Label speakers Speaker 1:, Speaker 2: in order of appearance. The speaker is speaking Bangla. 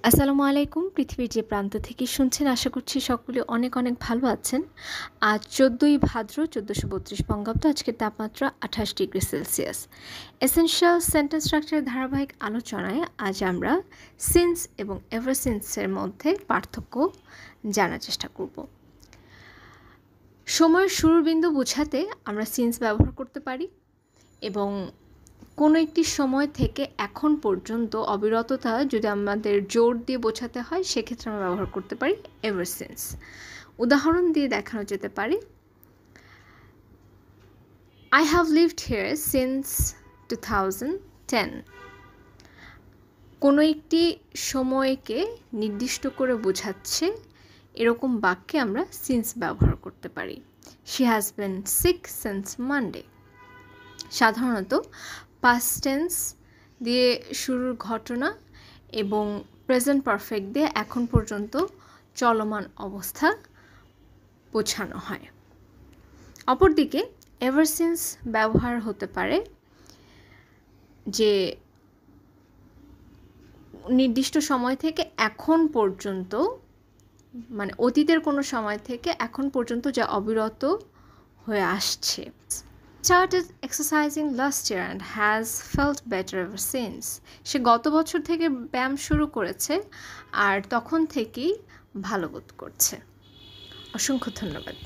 Speaker 1: আসসালামু আলাইকুম। পৃথিবীর যে প্রান্ত থেকে শুনছেন আশা করছি সকলে অনেক অনেক ভালো আছেন। আজ ১৪ই ভাদ্র ১৪৩২ বঙ্গাব্দ। আজকের তাপমাত্রা ২৮ ডিগ্রি সেলসিয়াস। এসেনশিয়াল সেন্টেন্স স্ট্রাকচারের ধারাবাহিক আলোচনায় আজ আমরা সিন্স এবং এভার সিন্সের মধ্যে পার্থক্য জানার চেষ্টা করব। সময়ের শুরুর বিন্দু বোঝাতে আমরা সিন্স ব্যবহার করতে পারি এবং কোনো একটি সময় থেকে এখন পর্যন্ত অবিরততা যদি আমাদের জোর দিয়ে বোঝাতে হয় সেক্ষেত্রে আমরা ব্যবহার করতে পারি এভার সিন্স। উদাহরণ দিয়ে দেখানো যেতে পারে, I have lived here since 2010। কোনো একটি সময়কে নির্দিষ্ট করে বোঝাচ্ছে এরকম বাক্যে আমরা সিন্স ব্যবহার করতে পারি। She has been sick since Monday. সাধারণত পাস্ট টেন্স দিয়ে শুরুর ঘটনা এবং প্রেজেন্ট পারফেক্ট দিয়ে এখন পর্যন্ত চলমান অবস্থা বোঝানো হয়। অপরদিকে এভার সিন্স ব্যবহার হতে পারে যে নির্দিষ্ট সময় থেকে এখন পর্যন্ত, মানে অতীতের কোনো সময় থেকে এখন পর্যন্ত যা অবিরত হয়ে আসছে। Started exercising last year and has felt better ever since. সে গত বছর থেকে ব্যায়াম শুরু করেছে আর তখন থেকেই ভালো বোধ করছে। অসংখ্য ধন্যবাদ।